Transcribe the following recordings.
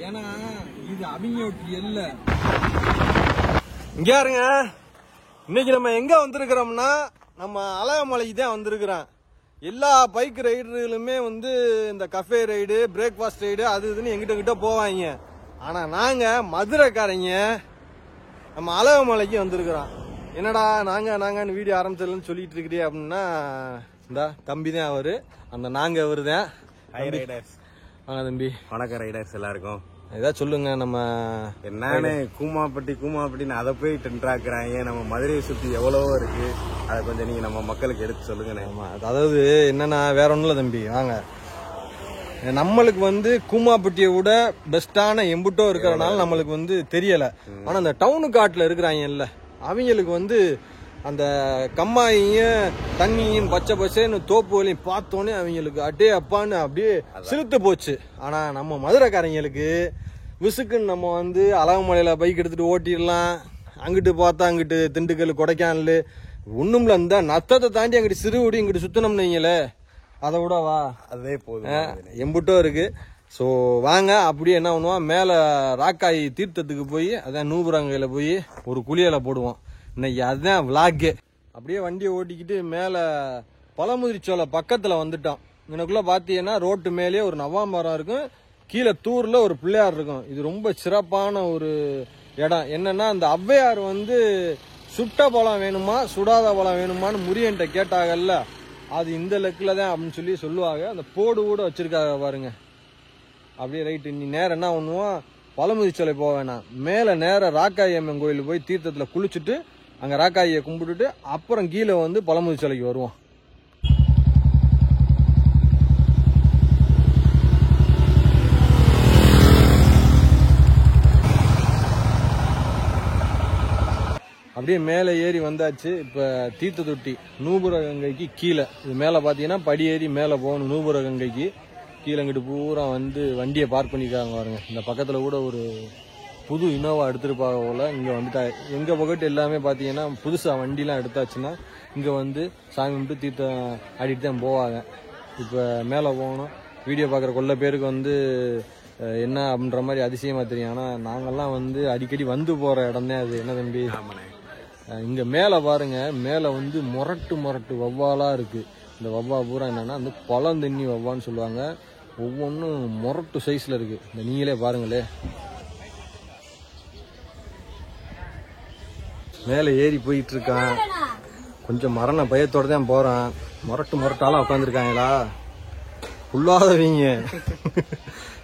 ஏன்னா இது அவங்க இல்ல. இங்க யாருங்க, இன்னைக்கு நம்ம எங்க வந்திருக்கிறோம்னா நம்ம அழகமலைக்கு தான் வந்திருக்கிறோம். எல்லா பைக் ரைடர்களுமே வந்து இந்த கஃபே ரைடு, பிரேக்ஃபாஸ்ட் ரைடு அது இதுன்னு எங்கிட்ட போவாங்க. ஆனா நாங்க மதுரைக்காரங்க நம்ம அழகமலைக்கு வந்திருக்கிறோம். என்னடா நாங்கன்னு வீடியோ ஆரம்பிச்சதுன்னு சொல்லிட்டு இருக்கிறீ அப்படின்னா, இந்த தம்பி தான் அவரு, அந்த நாங்க அவரு தான். வாங்க தம்பி. வணக்கம் ரைடர்ஸ் எல்லாருக்கும். ஏதாவது சொல்லுங்க. நம்ம என்னன்னு கூமாப்பட்டின்னு அதை போய் டென்ட்ராக்குறாங்க. நம்ம மதுரையை சுத்தி எவ்வளவோ இருக்கு, அதை கொஞ்சம் நீங்க நம்ம மக்களுக்கு எடுத்து சொல்லுங்க. அதாவது என்னன்னா வேற ஒண்ணும் இல்ல தம்பி, வாங்க. நம்மளுக்கு வந்து கூமாப்பட்டியை விட பெஸ்டான எம்புட்டோ இருக்கிறனால நம்மளுக்கு வந்து தெரியல. ஆனா அந்த டவுனு காட்டுல இருக்கிறாங்க இல்ல, அவங்களுக்கு வந்து அந்த கம்மாயையும் தண்ணியும் பச்சை பச்சைன்னு தோப்புகளையும் பார்த்தோன்னே அவங்களுக்கு அட்டே அப்பான்னு அப்படியே சிலுத்து போச்சு. ஆனா நம்ம மதுரைக்காரங்களுக்கு விசுக்குன்னு நம்ம வந்து அழகமலையில பைக் எடுத்துட்டு ஓட்டிடலாம். அங்கிட்டு பார்த்தா அங்கிட்டு திண்டுக்கல், கொடைக்கானல் ஒண்ணும்ல, இந்த நத்தத்தை தாண்டி அங்கிட்டு சிறுகுடி இங்கிட்டு சுத்தணும்னு வைங்களே, அதை விட வா அதே போதும் எம்புட்டோ இருக்கு. ஸோ வாங்க, அப்படியே என்ன பண்ணுவோம், மேலே ராக்காய் தீர்த்தத்துக்கு போய் அதான் நூபுரங்கையில் போய் ஒரு குளியலை போடுவோம். இன்னைக்கு அதுதான் விளாக்கே. அப்படியே வண்டியை ஓட்டிக்கிட்டு மேலே பழமுதிர்ச்சோலை பக்கத்தில் வந்துட்டோம். எனக்குள்ள பார்த்தீங்கன்னா ரோட்டு மேலேயே ஒரு நவாமரம் இருக்கும், கீழே தூரில் ஒரு பிள்ளையார் இருக்கும். இது ரொம்ப சிறப்பான ஒரு இடம். என்னன்னா அந்த ஔவையார் வந்து சுட்ட பழம் வேணுமா சுடாத பழம் வேணுமான்னு முரியன்ட்ட கேட்டாங்கல்ல, அது இந்த லெக்கில் தான் அப்படின்னு சொல்லி சொல்லுவாங்க. அந்த போடு கூட வச்சிருக்காங்க பாருங்க. அப்படியே ரைட்டு, நீ நேரம் என்ன பண்ணுவோம், பழமுதிர்ச்சோலை போக வேணாம், மேலே நேரம் ராக்காயி அம்மன் கோயில் போய் தீர்த்தத்தில் குளிச்சுட்டு அங்கே ராக்காயை கும்பிட்டுட்டு அப்புறம் கீழே வந்து பழமுதிர்ச்சோலைக்கு வருவோம். அப்படியே மேலே ஏறி வந்தாச்சு. இப்போ தீர்த்த தொட்டி நூபுர கங்கைக்கு கீழே, இது மேலே பார்த்தீங்கன்னா படி ஏறி மேலே போகணும். நூபுர கங்கைக்கு கீழே இங்கிட்டு பூரா வந்து வண்டியை பார்க் பண்ணிக்காங்க பாருங்க. இந்த பக்கத்தில் கூட ஒரு புது இனோவா எடுத்துருப்பாங்க போல. இங்கே வந்துட்டா எங்கள் பக்கத்து எல்லாமே பார்த்தீங்கன்னா புதுசாக வண்டிலாம் எடுத்தாச்சுன்னா இங்கே வந்து சாமி கும்பிட்டு தீர்த்தம் ஆடிட்டு தான் போவாங்க. இப்போ மேலே போகணும். வீடியோ பார்க்குற கொள்ள பேருக்கு வந்து என்ன அப்படின்ற மாதிரி அதிசயமாக தெரியும். ஆனால் நாங்கள்லாம் வந்து அடிக்கடி வந்து போகிற இடம் தான் அது. என்ன தம்பி, இங்கே மேலே பாருங்க, மேலே வந்து முரட்டு வவ்வாலாக இருக்குது. இந்த வவ்வா பூரா என்னன்னா அந்த பழந்தண்ணி வவ்வான்னு சொல்லுவாங்க. ஒவ்வொன்றும் முரட்டு சைஸில் இருக்குது. இந்த நீங்களே பாருங்களே. மேலே ஏறி போயிட்டு இருக்கான். கொஞ்சம் மரண பயத்தோட தான் போறான். முரட்டாலாம் உட்காந்துருக்காங்களா, புல்லாதவங்க.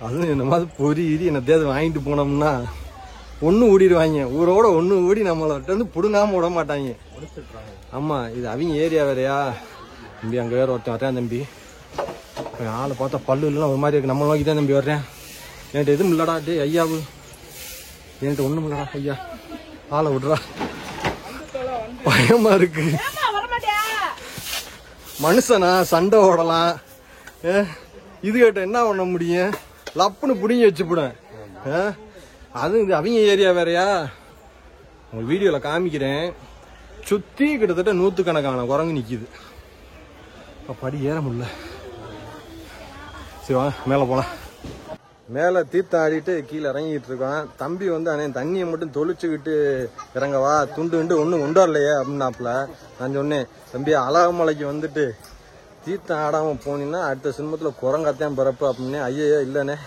அதுவும் இந்த மாதிரி பொறி என்னத்தையாவது வாங்கிட்டு போனோம்னா ஒன்று ஓடிடுவாங்க. ஊரோட ஒன்று ஓடி நம்மள்ட்ட வந்து புடுங்காம விட மாட்டாங்க. ஆமா, இது அவங்க ஏரியா வேறையா தம்பி. அங்கே வேற ஒருத்தன் வரேன் தம்பி. ஆளை பார்த்தா பல்லு இல்லைன்னா ஒரு மாதிரி இருக்கு. நம்ம நோக்கி தான் தம்பி வர்றேன். என்கிட்ட எதுவும் இல்லடா. டே ஐயாவு, என்கிட்ட ஒன்றும் இல்லடா ஐயா, ஆளை விடுறா, பயமா இருக்கு. மனுஷனா சண்டை ஓடலாம், இது கேட்ட என்ன பண்ண முடியும், லப்புன்னு புடிங்கி வச்சுப்படும். அது இது அவங்க ஏரியா வேறையா. உங்க வீடியோல காமிக்கிறேன். சுத்தி கிட்டத்தட்ட 100கணக்கான குரங்கு நிக்குது. படி ஏற முடியல. சரி வாங்க மேலே போலாம். மேலே தீர்த்தம் ஆடிட்டு கீழே இறங்கிட்டு இருக்கான் தம்பி. வந்து அண்ணே தண்ணியை மட்டும் தொளிச்சுக்கிட்டு இறங்கவா, துண்டு ஒன்றும் கொண்டு வரலையே அப்படின்னாப்புல. நான் சொன்னேன், தம்பி அழகமலைக்கு வந்துட்டு தீர்த்தம் ஆடாமல் போனீங்கன்னா அடுத்த சினிமத்தில் குரங்காத்தான் பிறப்பு அப்படின்னே. ஐயோ இல்லைண்ணே,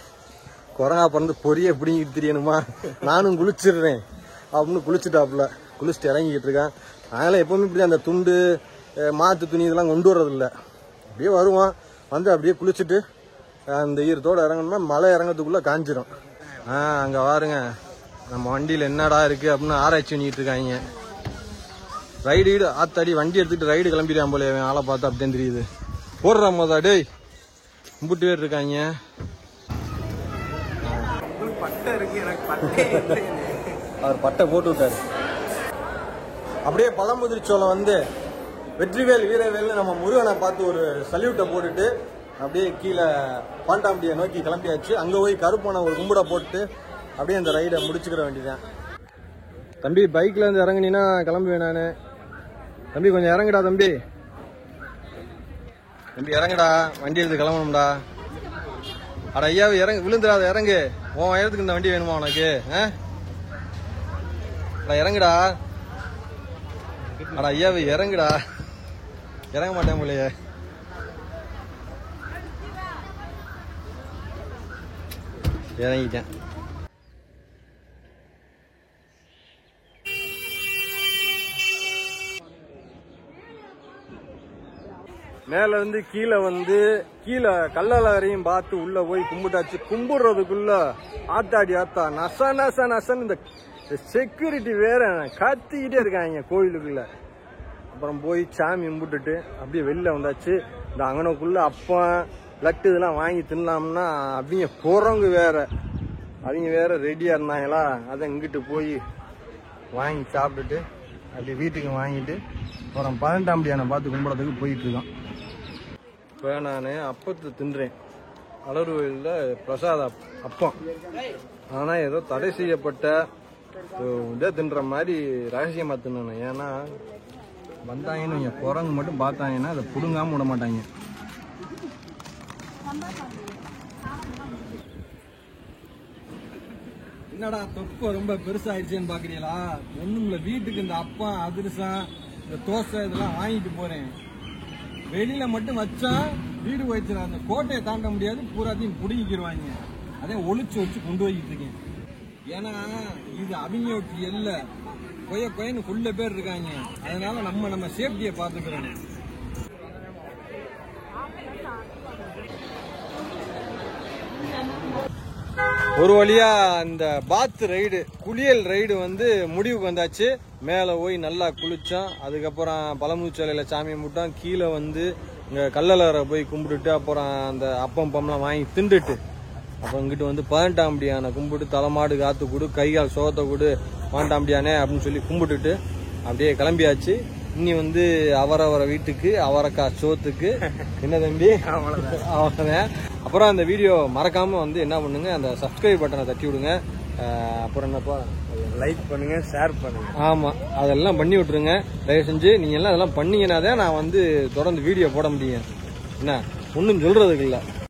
குரங்கா பிறந்து பொரிய பிடிங்கிட்டு தெரியணுமா, நானும் குளிச்சிடுறேன் அப்படின்னு குளிச்சுட்டாப்புல. குளிச்சுட்டு இறங்கிக்கிட்டு இருக்கான். அதனால எப்பவுமே இப்படி அந்த துண்டு மாற்று துணி இதெல்லாம் கொண்டு வர்றதில்ல. அப்படியே வருவான், வந்து அப்படியே குளிச்சுட்டு அந்த ஈரத்தோடு இறங்கணும்னா மலை இறங்கிறதுக்குள்ளே காஞ்சிரும். அங்கே பாருங்க நம்ம வண்டியில் என்னடா இருக்குது அப்படின்னு ஆராய்ச்சி பண்ணிட்டு இருக்காங்க. ரைடு ஆத்தாடி வண்டி எடுத்துகிட்டு ரைடு கிளம்பிடுறான் போல. ஆளை பார்த்தா அப்படியே தெரியுது. போடுற மோதா டேய், கும்பிட்டு பேர் இருக்காங்க. அவர் பட்டை போட்டு விட்டாரு. அப்படியே பழமுதிர்ச்சோலை வந்து வெற்றிவேல் வீரவேல்னு நம்ம முருகனை பார்த்து ஒரு சல்யூட்டை போட்டுட்டு அப்படியே கீழே பாண்டாம்படியை நோக்கி கிளம்பியாச்சு. அங்கே போய் கருப்பான ஒரு கும்பிட போட்டு அப்படியே அந்த ரைடை முடிச்சுக்கிற வேண்டியதான். தம்பி பைக்கில் இருந்து இறங்குனீன்னா கிளம்புவேன் நான். தம்பி கொஞ்சம் இறங்குடா தம்பி. தம்பி இறங்குடா, வண்டி எடுத்து கிளம்பணும்டா. அட ஐயாவை இறங்கு, விழுந்துடாத இறங்கு. உன் வயதுக்கு இந்த வண்டி வேணுமா உனக்கு? இறங்குடா. அட ஐயாவை இறங்குடா. இறங்க மாட்டேன் போலயே. இறங்கிட்டேன். மேல இருந்து கீழே வந்து கீழே கல்லறையும் பார்த்து உள்ள போய் கும்பிட்டாச்சு. கும்பிடுறதுக்குள்ள ஆத்தாடி ஆத்தா நச நச நசன் இந்த செக்யூரிட்டி வேற கத்திக்கிட்டே இருக்காங்க கோயிலுக்குள்ள. அப்புறம் போய் சாமி கும்பிட்டுட்டு அப்படியே வெளில வந்தாச்சு. இந்த அங்கனக்குள்ள அப்பம் லட்டு இதெல்லாம் வாங்கி தின்னலாம்னா அவங்க குரங்கு வேற, அவங்க வேற ரெடியா இருந்தாங்களா. அதை இங்கிட்டு போய் வாங்கி சாப்பிட்டுட்டு அப்படியே வீட்டுக்கு வாங்கிட்டு அப்புறம் 18ஆம் படியான பார்த்து கும்பிடறதுக்கு போயிட்டு இருக்கான். இப்போ நான் அப்பத்தை தின்றேன். அலர்வயலில் பிரசாத அப்பம். ஆனால் ஏதோ தடை செய்யப்பட்ட இதை தின்ற மாதிரி ரகசியமாக தின்னணும். ஏன்னா வந்தாங்கன்னு இங்கே குரங்கு மட்டும் பார்த்தாங்கன்னா அதை பிடுங்காமல் விட மாட்டாங்க. என்னடா தொப்பை ரொம்ப பெருசாயிடுச்சேன்னு பாக்குறீங்களா? ஒண்ணுமில்ல, வீட்டுக்கு இந்த அப்பம் அதிரசம் இந்த தோசை இதெல்லாம் வாங்கிட்டு போறேன். வெளியில மட்டும் வச்சா வீடு வச்சிடா, அந்த கோட்டையை தாண்ட முடியாது, பூராத்தையும் புடுங்கிக்கிடுவாங்க. அதே ஒளிச்சு வச்சு கொண்டு போய்கிட்டு இருக்கேன். ஏன்னா இது அவங்க இல்ல, கொயன்னு ஃபுல்ல பேர் இருக்காங்க. அதனால நம்ம சேஃப்டியை பார்த்துக்கிறோம். ஒரு வழியா இந்த பாத் ரைடு, குளியல் ரைடு வந்து முடிவுக்கு வந்தாச்சு. மேலே போய் நல்லா குளிச்சோம். அதுக்கப்புறம் பழமுச்சோலையில சாமி கும்பிட்டோம். கீழே வந்து இங்க கல்லறை போய் கும்பிட்டுட்டு அப்புறம் அந்த அப்பம் பம்லாம் வாங்கி திண்டுட்டு அப்புறம் இங்கிட்டு வந்து 18ஆம் படியான கும்பிட்டு தலைமாடு காத்து கொடு, கைகால் சோகத்தை கொடு 18ஆம் படியானே அப்படின்னு சொல்லி கும்பிட்டுட்டு அப்படியே கிளம்பியாச்சு. இனி வந்து அவரவரை வீட்டுக்கு அவரைக்காய் சோத்துக்கு. என்ன தம்பி? அவ்வளோதான். அப்புறம் அந்த வீடியோ மறக்காம வந்து என்ன பண்ணுங்க, அந்த சப்ஸ்கிரைப் பட்டனை தட்டி விடுங்க. அப்புறம் என்னப்பா, லைக் பண்ணுங்க, ஷேர் பண்ணுங்க. ஆமா, அதெல்லாம் பண்ணி விட்டுருங்க தயவு செஞ்சு. நீங்க எல்லாம் அதெல்லாம் பண்ணீங்கன்னா தான் நான் வந்து தொடர்ந்து வீடியோ போட முடியும். என்ன ஒன்றும் சொல்றதுக்கு இல்லை.